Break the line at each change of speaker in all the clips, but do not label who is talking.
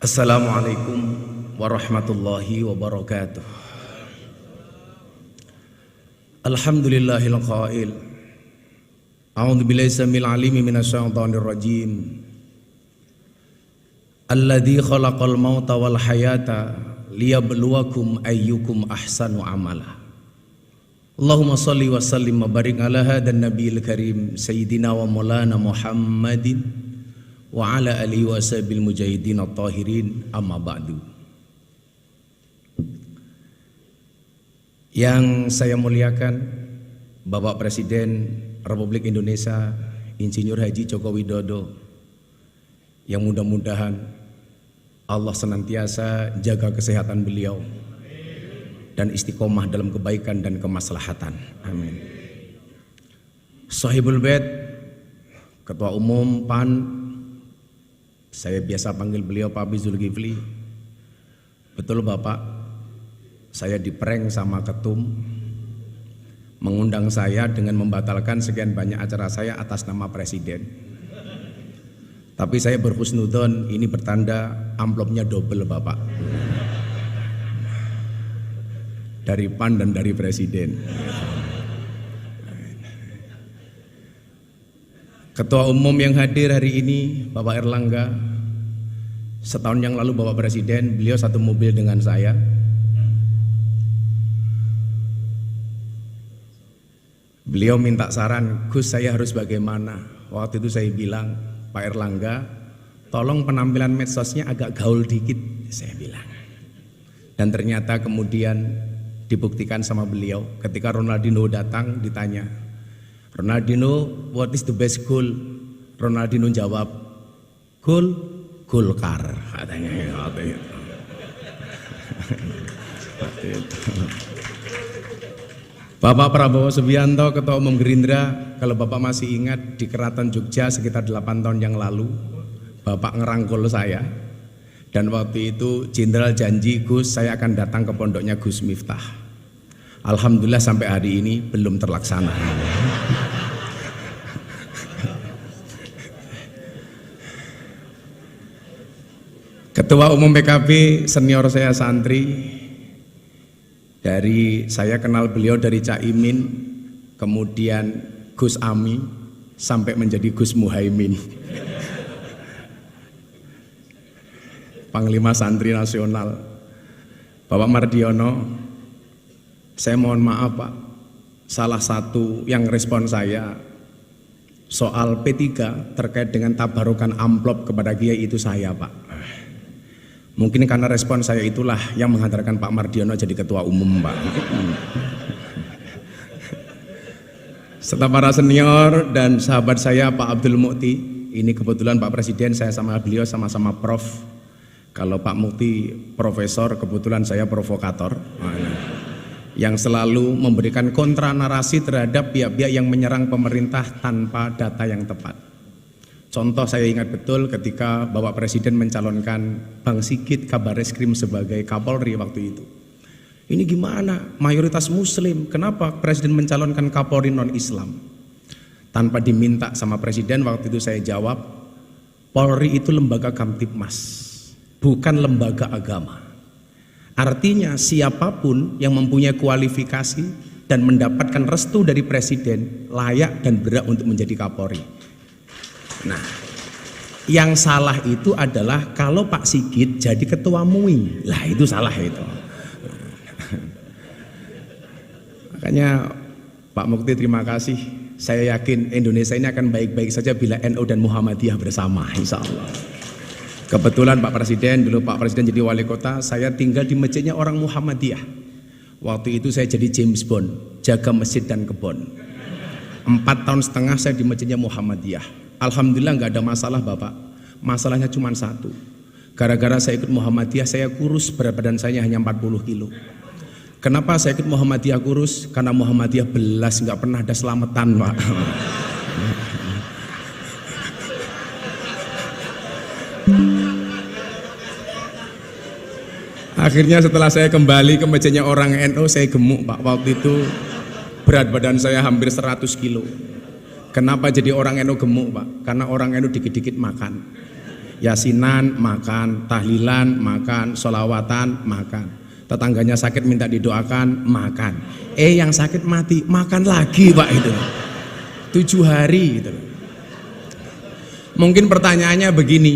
Assalamualaikum warahmatullahi wabarakatuh. Alhamdulillahil qail. A'udzu billahi samil alimi minasyaitonir rajim. Alladzi khalaqal mauta wal hayata liyabluwakum ayyukum ahsanu amala. Allahumma shalli wa sallim wa barik ala hadan nabiyil karim sayyidina wa maulana Muhammadin wa ala alihi wa sahbihi mujahidin at-tahirin, amma ba'du. Yang saya muliakan Bapak Presiden Republik Indonesia Insinyur Haji Joko Widodo, yang mudah-mudahan Allah senantiasa jaga kesehatan beliau dan istiqomah dalam kebaikan dan kemaslahatan. Amin. Sahibul Bait, Ketua Umum PAN, saya biasa panggil beliau Pak Abi Zulkifli. Betul Bapak, saya diprank sama ketum, mengundang saya dengan membatalkan sekian banyak acara saya atas nama Presiden. Tapi saya berhusnudzon, ini bertanda amplopnya double Bapak, dari PAN dan dari Presiden. Ketua Umum yang hadir hari ini Bapak Erlangga, setahun yang lalu Bapak Presiden, beliau satu mobil dengan saya. Beliau minta saran, Gus saya harus bagaimana? Waktu itu saya bilang, Pak Erlangga, tolong penampilan medsosnya agak gaul dikit, saya bilang. Dan ternyata kemudian dibuktikan sama beliau. Ketika Ronaldinho datang ditanya, Ronaldinho, what is the best goal? Ronaldinho jawab, goal Golkar, katanya. Bapak Prabowo Subianto, Ketua Umum Gerindra, kalau Bapak masih ingat di Keraton Jogja sekitar 8 tahun yang lalu, Bapak ngerangkul saya. Dan waktu itu Jenderal janji, Gus saya akan datang ke pondoknya Gus Miftah. Alhamdulillah sampai hari ini belum terlaksana. Ketua Umum PKB senior saya santri, dari saya kenal beliau dari Caimin, kemudian Gus Ami, sampai menjadi Gus Muhaimin, Panglima Santri Nasional, Bapak Mardiono. Saya mohon maaf Pak, salah satu yang respon saya soal P3 terkait dengan tabarukan amplop kepada Kiai itu saya Pak. Mungkin karena respon saya itulah yang menghantarkan Pak Mardiono jadi ketua umum Pak. Serta para senior dan sahabat saya Pak Abdul Mukti, ini kebetulan Pak Presiden saya sama beliau sama-sama prof. Kalau Pak Mukti profesor, kebetulan saya provokator, yang selalu memberikan kontra narasi terhadap pihak-pihak yang menyerang pemerintah tanpa data yang tepat. Contoh saya ingat betul ketika Bapak Presiden mencalonkan Bang Sigit Kabareskrim sebagai Kapolri waktu itu. Ini gimana? Mayoritas Muslim, kenapa Presiden mencalonkan Kapolri non-Islam? Tanpa diminta sama Presiden, waktu itu saya jawab, Polri itu lembaga Kamtibmas, bukan lembaga agama. Artinya siapapun yang mempunyai kualifikasi dan mendapatkan restu dari Presiden layak dan berhak untuk menjadi Kapolri. Nah, yang salah itu adalah kalau Pak Sigit jadi ketua MUI, lah itu salah itu. Makanya Pak Mukti terima kasih. Saya yakin Indonesia ini akan baik-baik saja bila NU dan Muhammadiyah bersama, insya Allah. Kebetulan Pak Presiden, dulu Pak Presiden jadi wali kota, saya tinggal di masjidnya orang Muhammadiyah. Waktu itu saya jadi James Bond, jaga masjid dan kebon. 4,5 tahun saya di masjidnya Muhammadiyah. Alhamdulillah nggak ada masalah Bapak. Masalahnya cuma satu. Gara-gara saya ikut Muhammadiyah, saya kurus, berat badan saya hanya 40 kilo. Kenapa saya ikut Muhammadiyah kurus? Karena Muhammadiyah belas nggak pernah ada selamatan Pak. Akhirnya setelah saya kembali ke masjidnya orang NU, saya gemuk Pak. Waktu itu berat badan saya hampir 100 kilo. Kenapa jadi orang NU gemuk Pak? Karena orang NU dikit-dikit makan. Yasinan makan, tahlilan makan, sholawatan makan. Tetangganya sakit minta didoakan makan. Yang sakit mati makan lagi Pak itu. 7 hari gitu. Mungkin pertanyaannya begini,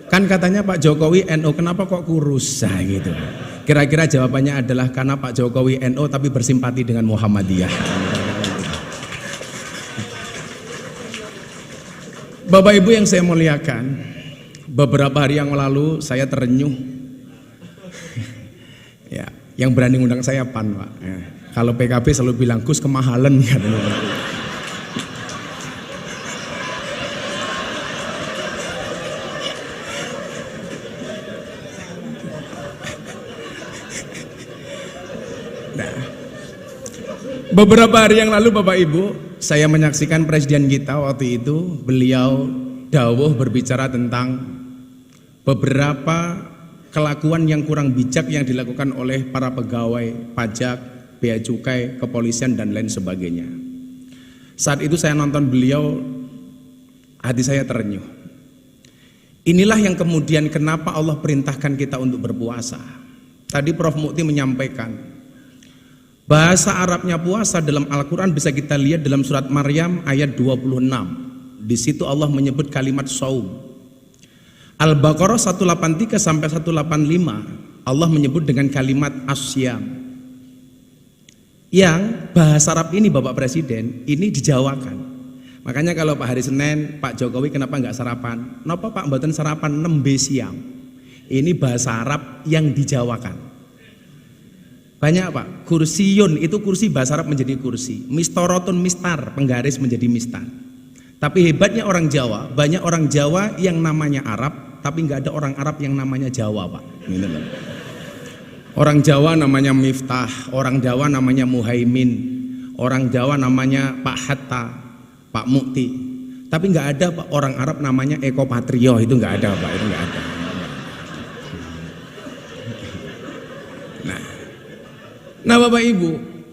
kan katanya Pak Jokowi NU, kenapa kok kurus? Nah, gitu. Kira-kira jawabannya adalah karena Pak Jokowi NU tapi bersimpati dengan Muhammadiyah. Bapak Ibu yang saya muliakan, beberapa hari yang lalu saya terenyuh. Ya, yang berani ngundang saya PAN Pak. Ya. Kalau PKB selalu bilang Gus kemahalan katanya. Beberapa hari yang lalu Bapak Ibu, saya menyaksikan presiden kita waktu itu, beliau dawuh berbicara tentang beberapa kelakuan yang kurang bijak yang dilakukan oleh para pegawai pajak, bea cukai, kepolisian dan lain sebagainya. Saat itu saya nonton beliau, hati saya terenyuh. Inilah yang kemudian kenapa Allah perintahkan kita untuk berpuasa. Tadi Prof. Mukti menyampaikan bahasa Arabnya puasa dalam Al-Quran bisa kita lihat dalam surat Maryam ayat 26. Di situ Allah menyebut kalimat saum. Al-Baqarah 183 sampai 185 Allah menyebut dengan kalimat asyam. Yang bahasa Arab ini Bapak Presiden ini dijawakan. Makanya kalau Pak hari Senin Pak Jokowi kenapa nggak sarapan? Napa Pak mboten sarapan nembe siam? Ini bahasa Arab yang dijawakan. Banyak Pak, kursiyun itu kursi bahasa Arab menjadi kursi, mistorotun mistar, penggaris menjadi mistar. Tapi hebatnya orang Jawa, banyak orang Jawa yang namanya Arab, tapi nggak ada orang Arab yang namanya Jawa Pak. Orang Jawa namanya Miftah, orang Jawa namanya Muhaimin, orang Jawa namanya Pak Hatta, Pak Mukti. Tapi nggak ada Pak orang Arab namanya Eko Patrio, itu nggak ada Pak, itu nggak ada. Nah Bapak Ibu,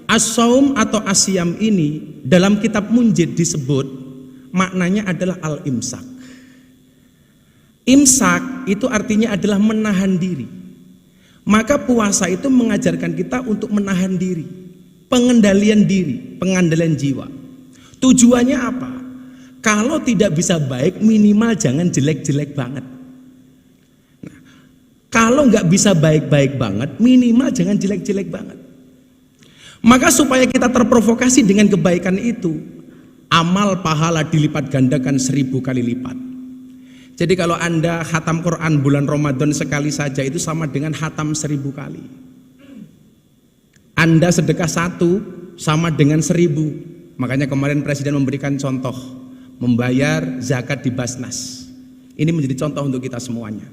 as-saum atau asyam ini dalam kitab Munjid disebut maknanya adalah al-imsak. Imsak itu artinya adalah menahan diri. Maka puasa itu mengajarkan kita untuk menahan diri, pengendalian diri, pengandalian jiwa. Tujuannya apa? Kalau tidak bisa baik minimal jangan jelek-jelek banget. Nah, kalau nggak bisa baik-baik banget minimal jangan jelek-jelek banget. Maka supaya kita terprovokasi dengan kebaikan itu, amal pahala dilipat gandakan 1000 kali lipat. Jadi kalau Anda khatam Quran bulan Ramadan sekali saja itu sama dengan khatam 1000 kali. Anda sedekah 1 sama dengan 1000. Makanya kemarin Presiden memberikan contoh membayar zakat di Basnas. Ini menjadi contoh untuk kita semuanya.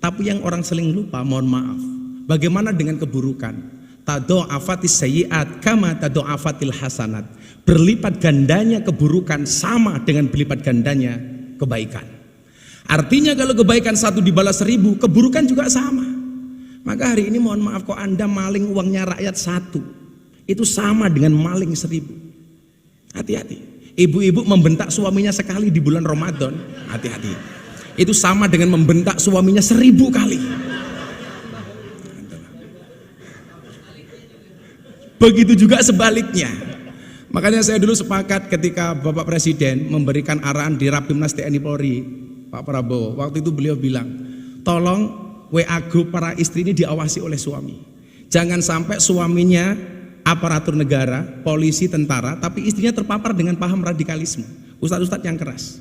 Tapi yang orang sering lupa, mohon maaf, bagaimana dengan keburukan? Tado'afatis sayyi'at kama tado'afatil hasanat. Berlipat gandanya keburukan sama dengan berlipat gandanya kebaikan. Artinya kalau kebaikan 1 dibalas 1000, keburukan juga sama. Maka hari ini mohon maaf kok Anda maling uangnya rakyat 1, itu sama dengan maling 1000. Hati-hati. Ibu-ibu membentak suaminya sekali di bulan Ramadan, hati-hati. Itu sama dengan membentak suaminya 1000 kali. Begitu juga sebaliknya. Makanya saya dulu sepakat ketika Bapak Presiden memberikan arahan di Rapimnas TNI Polri, Pak Prabowo, waktu itu beliau bilang, tolong WA grup para istri ini diawasi oleh suami. Jangan sampai suaminya aparatur negara, polisi, tentara, tapi istrinya terpapar dengan paham radikalisme, ustadz-ustadz yang keras.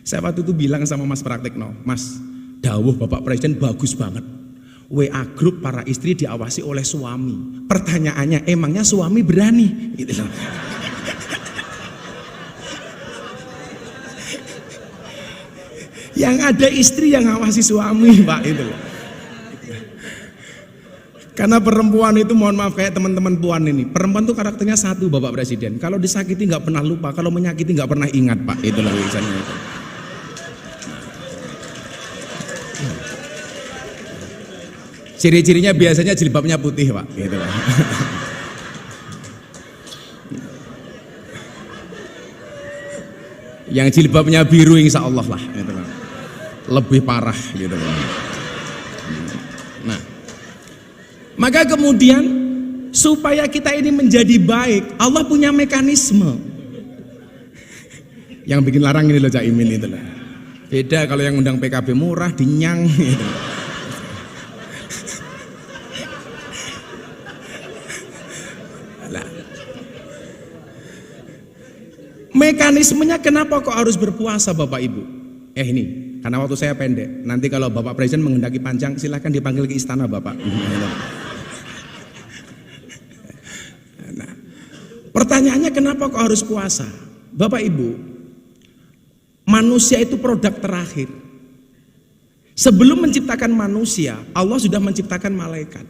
Saya waktu itu bilang sama Mas Praktekno, Mas, dawuh Bapak Presiden bagus banget. WA grup para istri diawasi oleh suami. Pertanyaannya, emangnya suami berani? Gitu loh. Yang ada istri yang ngawasi suami, Pak, itu loh. Karena perempuan itu, mohon maaf kayak teman-teman puan ini, perempuan tuh karakternya satu Bapak Presiden. Kalau disakiti nggak pernah lupa, kalau menyakiti nggak pernah ingat Pak. Itulah misalnya itu. Ciri-cirinya biasanya jilbabnya putih Pak. Itulah. Yang jilbabnya biru insya Allah lah. Itulah. lebih parah gitu. Nah, maka kemudian supaya kita ini menjadi baik, Allah punya mekanisme. Yang bikin larang ini loh Cak Imin itu loh. Beda kalau yang undang PKB murah dinyang gitu. Nah, mekanismenya kenapa kok harus berpuasa Bapak Ibu? Ini karena waktu saya pendek. Nanti kalau Bapak Presiden menghendaki panjang, silahkan dipanggil ke istana Bapak. Nah, pertanyaannya kenapa kok harus puasa? Bapak Ibu, manusia itu produk terakhir. Sebelum menciptakan manusia, Allah sudah menciptakan malaikat.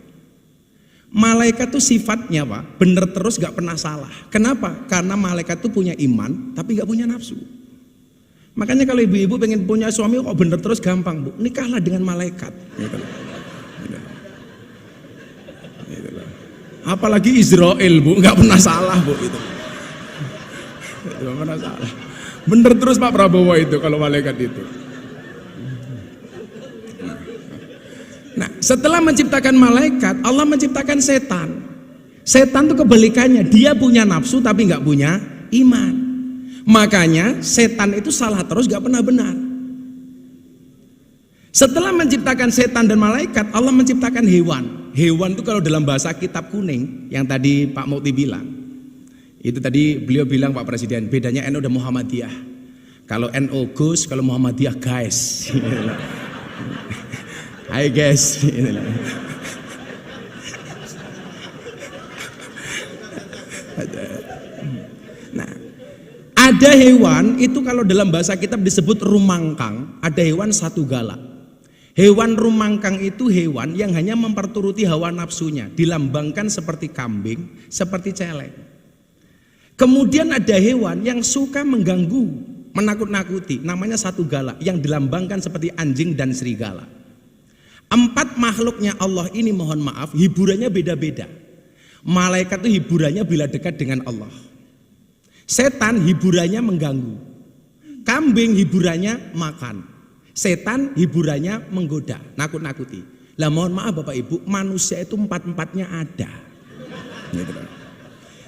Malaikat itu sifatnya Pak, bener terus gak pernah salah. Kenapa? Karena malaikat itu punya iman, tapi gak punya nafsu. Makanya kalau ibu-ibu pengen punya suami kok bener terus gampang Bu, nikahlah dengan malaikat. Gitu. Apalagi Israel Bu, nggak pernah salah Bu itu. Nggak pernah salah. Bener terus Pak Prabowo itu kalau malaikat itu. Nah, setelah menciptakan malaikat, Allah menciptakan setan. Setan itu kebalikannya, dia punya nafsu tapi nggak punya iman. Makanya setan itu salah terus gak pernah benar. Setelah menciptakan setan dan malaikat, Allah menciptakan hewan. Hewan itu kalau dalam bahasa kitab kuning yang tadi Pak Mukti bilang, itu tadi beliau bilang Pak Presiden, bedanya NU dan Muhammadiyah. Kalau NU Gus, kalau Muhammadiyah guys. Hai guys. Ada hewan itu kalau dalam bahasa kitab disebut rumangkang, ada hewan satu gala. Hewan rumangkang itu hewan yang hanya memperturuti hawa nafsunya, dilambangkan seperti kambing, seperti celeng. Kemudian ada hewan yang suka mengganggu, menakut-nakuti, namanya satu gala, yang dilambangkan seperti anjing dan serigala. 4 makhluknya Allah ini mohon maaf, hiburannya beda-beda. Malaikat itu hiburannya bila dekat dengan Allah. Setan hiburannya mengganggu. Kambing hiburannya makan. Setan hiburannya menggoda, nakut-nakuti. Lah mohon maaf Bapak Ibu, manusia itu 4-4-nya ada.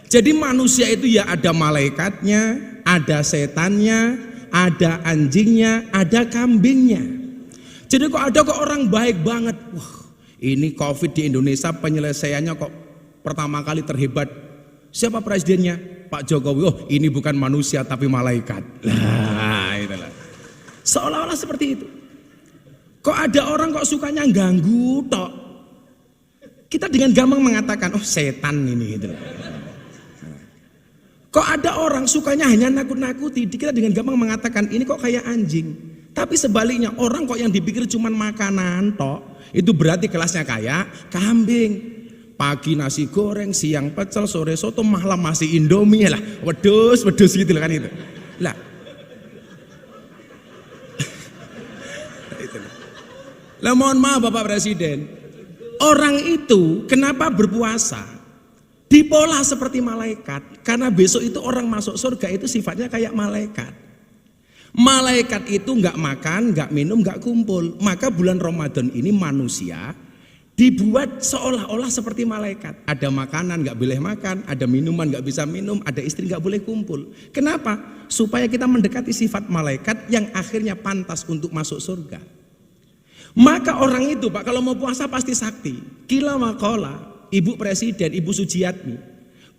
Jadi manusia itu ya ada malaikatnya, ada setannya, ada anjingnya, ada kambingnya. Jadi kok ada kok orang baik banget. Wah, ini Covid di Indonesia penyelesaiannya kok pertama kali terhebat. Siapa presidennya? Pak Jokowi. Oh, ini bukan manusia tapi malaikat. Lah, itulah. Seolah-olah seperti itu. Kok ada orang kok sukanya ganggu tok. Kita dengan gampang mengatakan, oh setan ini gitu. Kok ada orang sukanya hanya nakut-nakuti, kita dengan gampang mengatakan ini kok kayak anjing. Tapi sebaliknya orang kok yang dipikir cuma makanan tok, itu berarti kelasnya kayak kambing. Pagi nasi goreng, siang pecel, sore soto, malam masih Indomie lah, wedus gitu kan itu. Lah, lah mohon maaf Bapak Presiden, orang itu kenapa berpuasa? Dipola seperti malaikat, karena besok itu orang masuk surga itu sifatnya kayak malaikat. Malaikat itu nggak makan, nggak minum, nggak kumpul. Maka bulan Ramadan ini manusia dibuat seolah-olah seperti malaikat. Ada makanan nggak boleh makan, ada minuman nggak bisa minum, ada istri nggak boleh kumpul. Kenapa? Supaya kita mendekati sifat malaikat yang akhirnya pantas untuk masuk surga. Maka orang itu Pak kalau mau puasa pasti sakti. Kila makola, Ibu Presiden, Ibu Sujiatmi,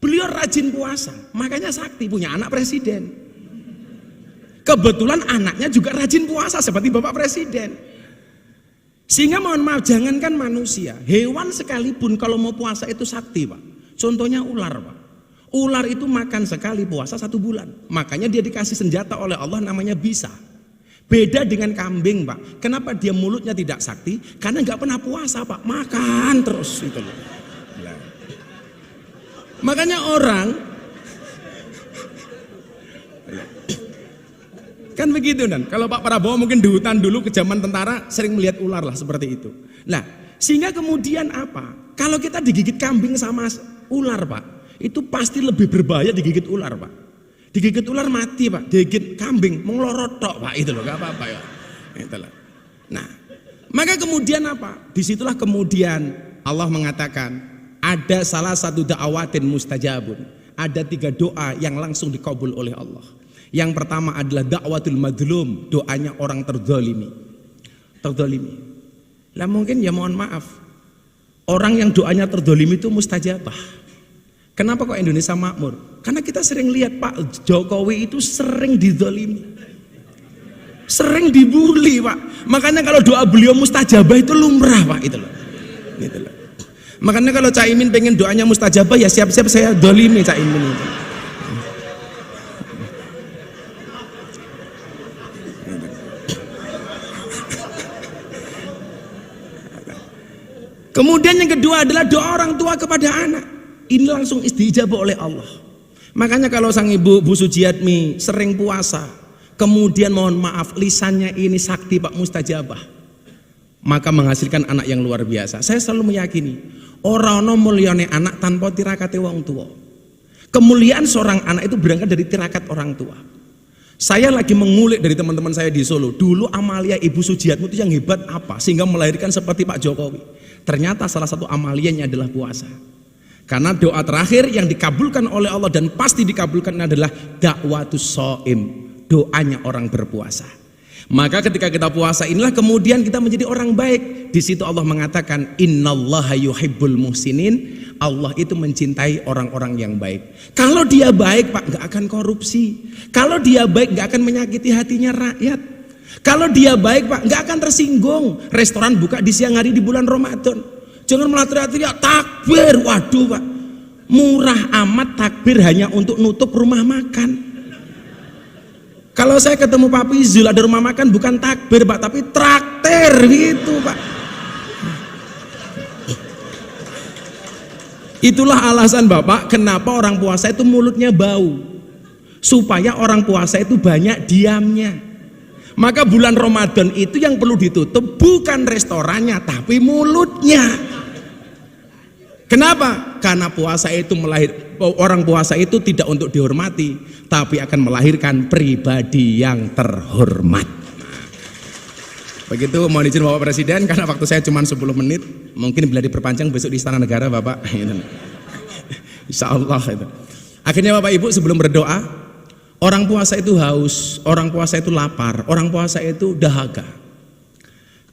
beliau rajin puasa, makanya sakti, punya anak presiden. Kebetulan anaknya juga rajin puasa seperti Bapak Presiden. Sehingga mohon maaf, jangankan manusia, hewan sekalipun kalau mau puasa itu sakti Pak. Contohnya ular Pak. Ular itu makan sekali puasa 1 bulan. Makanya dia dikasih senjata oleh Allah namanya bisa. Beda dengan kambing Pak. Kenapa dia mulutnya tidak sakti? Karena nggak pernah puasa Pak, makan terus itu loh. Makanya orang kan begitu dan kalau Pak Prabowo mungkin di hutan dulu ke zaman tentara sering melihat ular lah seperti itu. Nah, sehingga kemudian apa? Kalau kita digigit kambing sama ular Pak, itu pasti lebih berbahaya digigit ular Pak. Digigit ular mati Pak, digigit kambing menglorot tok Pak, itu loh, gak apa-apa ya. Itulah. Nah, maka kemudian apa? Disitulah kemudian Allah mengatakan ada salah satu da'awatin mustajabun. Ada 3 doa yang langsung dikabul oleh Allah. Yang pertama adalah da'watul madlum, doanya orang terzalimi. Lah mungkin ya mohon maaf, orang yang doanya terzalimi itu mustajabah. Kenapa kok Indonesia makmur? Karena kita sering lihat Pak Jokowi itu sering dizalimi, sering dibully Pak. Makanya kalau doa beliau mustajabah itu lumrah Pak, itu loh. Gitu loh. Makanya kalau Cak Imin pengen doanya mustajabah ya siap-siap saya dolimi Cak Imin itu. Kemudian yang kedua adalah doa orang tua kepada anak. Ini langsung istijabah oleh Allah. Makanya kalau sang ibu Bu Sujiatmi sering puasa, kemudian mohon maaf lisannya ini sakti Pak mustajabah, maka menghasilkan anak yang luar biasa. Saya selalu meyakini orang mulyane anak tanpa tirakate wong tua. Kemuliaan seorang anak itu berangkat dari tirakat orang tua. Saya lagi mengulik dari teman-teman saya di Solo. Dulu amalia Ibu Sujiatmi itu yang hebat apa sehingga melahirkan seperti Pak Jokowi. Ternyata salah satu amalianya adalah puasa. Karena doa terakhir yang dikabulkan oleh Allah dan pasti dikabulkan adalah da'watus shaim, doanya orang berpuasa. Maka ketika kita puasa inilah kemudian kita menjadi orang baik. Di situ Allah mengatakan innallaha yuhibbul muhsinin. Allah itu mencintai orang-orang yang baik. Kalau dia baik Pak nggak akan korupsi. Kalau dia baik nggak akan menyakiti hatinya rakyat. Kalau dia baik Pak nggak akan tersinggung. Restoran buka di siang hari di bulan Ramadan. Jangan malah teriak-teriak takbir. Waduh Pak, murah amat takbir hanya untuk nutup rumah makan. Kalau saya ketemu Pak Pizul ada rumah makan bukan takbir Pak, tapi traktir gitu Pak. Itulah alasan Bapak kenapa orang puasa itu mulutnya bau. Supaya orang puasa itu banyak diamnya. Maka bulan Ramadan itu yang perlu ditutup bukan restorannya tapi mulutnya. Kenapa? Karena puasa itu orang puasa itu tidak untuk dihormati, tapi akan melahirkan pribadi yang terhormat. Begitu mohon izin Bapak Presiden, karena waktu saya cuma 10 menit, mungkin bila diperpanjang besok di Istana Negara Bapak. Insya Allah itu. Akhirnya Bapak Ibu sebelum berdoa, orang puasa itu haus, orang puasa itu lapar, orang puasa itu dahaga.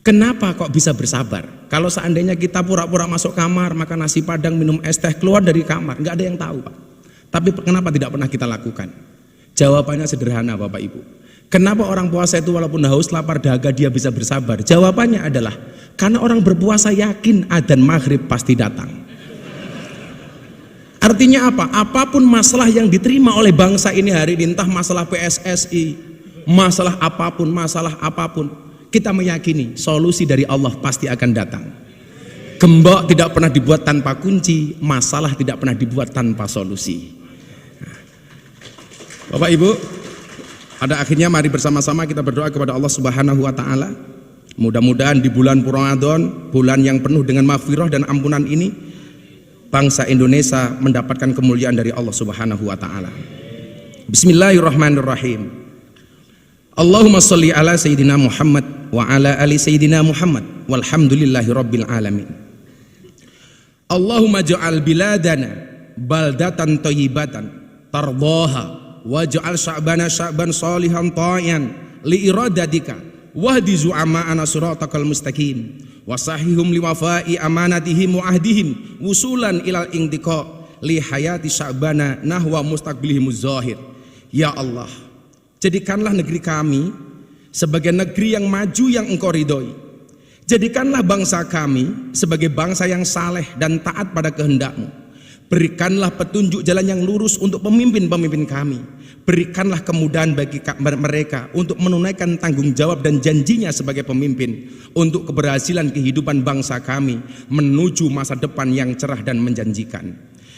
Kenapa kok bisa bersabar? Kalau seandainya kita pura-pura masuk kamar, makan nasi padang, minum es teh, keluar dari kamar, nggak ada yang tahu Pak. Tapi kenapa tidak pernah kita lakukan? Jawabannya sederhana Bapak Ibu. Kenapa orang puasa itu walaupun haus, lapar, dahaga dia bisa bersabar? Jawabannya adalah karena orang berpuasa yakin adzan maghrib pasti datang. Artinya apa? Apapun masalah yang diterima oleh bangsa ini hari ini, entah masalah PSSI, masalah apapun, kita meyakini solusi dari Allah pasti akan datang. Gembok tidak pernah dibuat tanpa kunci, masalah tidak pernah dibuat tanpa solusi. Bapak Ibu, pada akhirnya mari bersama-sama kita berdoa kepada Allah Subhanahu wa taala. Mudah-mudahan di bulan Ramadan, bulan yang penuh dengan maghfirah dan ampunan ini, bangsa Indonesia mendapatkan kemuliaan dari Allah Subhanahu wa taala. Bismillahirrahmanirrahim. Allahumma sholli ala sayyidina Muhammad wa ala ali sayyidina Muhammad walhamdulillahi rabbil alamin. Allahumma ja'al biladana baldatan thayyibatan tardaha waj'al sya'bana sya'ban shalihan ta'ian li iradatika wahdi zu'ama'ana siratakal mustaqim wasahihum liwafa'i amanatihim wa ahdihim wusulan ilal intiqa li hayati sya'bana nahwa mustaqbilihimuz zahir. Ya Allah, jadikanlah negeri kami sebagai negeri yang maju yang Engkau ridhoi. Jadikanlah bangsa kami sebagai bangsa yang saleh dan taat pada kehendak-Mu. Berikanlah petunjuk jalan yang lurus untuk pemimpin-pemimpin kami. Berikanlah kemudahan bagi mereka untuk menunaikan tanggung jawab dan janjinya sebagai pemimpin untuk keberhasilan kehidupan bangsa kami menuju masa depan yang cerah dan menjanjikan.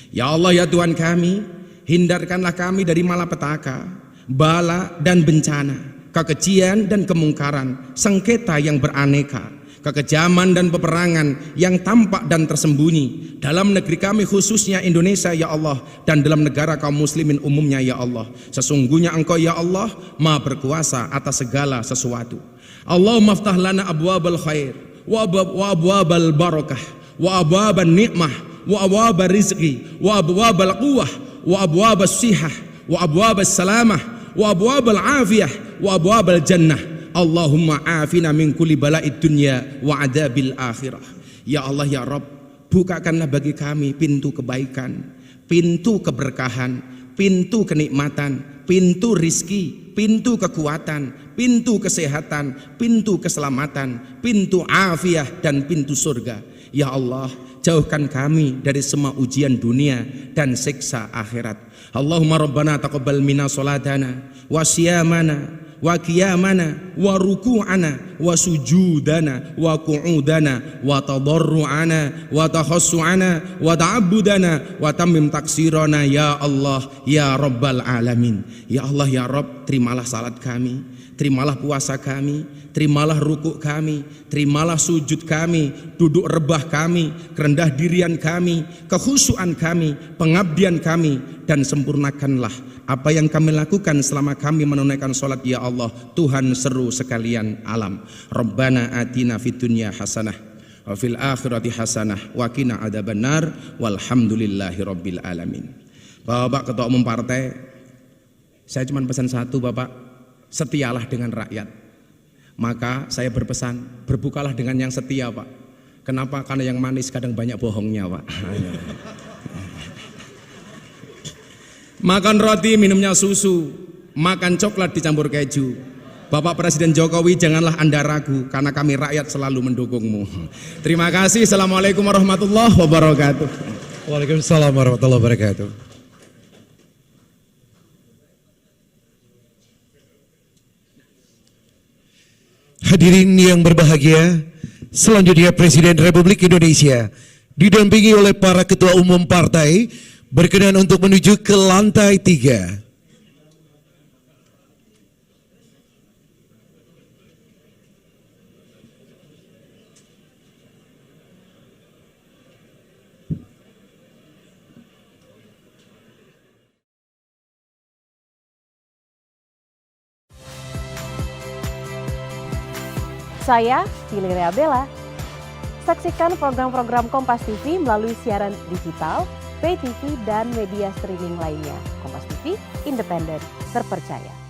Ya Allah ya Tuhan kami, hindarkanlah kami dari malapetaka, bala dan bencana, kekejian dan kemungkaran, sengketa yang beraneka, kekejaman dan peperangan yang tampak dan tersembunyi dalam negeri kami khususnya Indonesia ya Allah, dan dalam negara kaum muslimin umumnya ya Allah. Sesungguhnya Engkau ya Allah Maha berkuasa atas segala sesuatu. Allahumma aftah lana abwabal khair wa abwabal barakah wa abwabal ni'mah wa abwabal rizqi wa abwabal quwwah wa abwabal sihah wa abwabal salamah wa abwabal afiyah wa abwabal jannah. Allahumma afina min kulli bala'id dunya wa adabil akhirah. Ya Allah ya Rabb, bukakanlah bagi kami pintu kebaikan, pintu keberkahan, pintu kenikmatan, pintu rizki, pintu kekuatan, pintu kesehatan, pintu keselamatan, pintu afiah dan pintu surga. Ya Allah, jauhkan kami dari semua ujian dunia dan siksa akhirat. Allahumma rabbana taqabbal minna salatana wa siyamana wa qiyamana wa ruku'ana wa sujudana wa qu'udana wa tadarru'ana wa takhassu'ana wa ta'abbudana wa tammim taksirana ya Allah ya Rabbal alamin. Ya Allah ya Rabb, terimalah salat kami, terimalah puasa kami, terimalah rukuk kami, terimalah sujud kami, duduk rebah kami, kerendah dirian kami, kekhusyuan kami, pengabdian kami, dan sempurnakanlah apa yang kami lakukan selama kami menunaikan sholat ya Allah, Tuhan seru sekalian alam. Rabbana atina fid dunya hasanah wa fil akhirati hasanah wa qina adzabannar walhamdulillahi rabbil alamin. Bapak Ketua Umum Partai, saya cuma pesan satu Bapak, setialah dengan rakyat. Maka saya berpesan, berbukalah dengan yang setia Pak. Kenapa? Karena yang manis kadang banyak bohongnya Pak. Makan roti, minumnya susu, makan coklat dicampur keju. Bapak Presiden Jokowi, janganlah Anda ragu, karena kami rakyat selalu mendukungmu. Terima kasih. Assalamualaikum warahmatullahi wabarakatuh.
Waalaikumsalam warahmatullahi wabarakatuh. Hadirin yang berbahagia, selanjutnya Presiden Republik Indonesia didampingi oleh para ketua umum partai berkenan untuk menuju ke lantai 3.
Saya Valeria Bella. Saksikan program-program Kompas TV melalui siaran digital, pay TV, dan media streaming lainnya. Kompas TV, independen, terpercaya.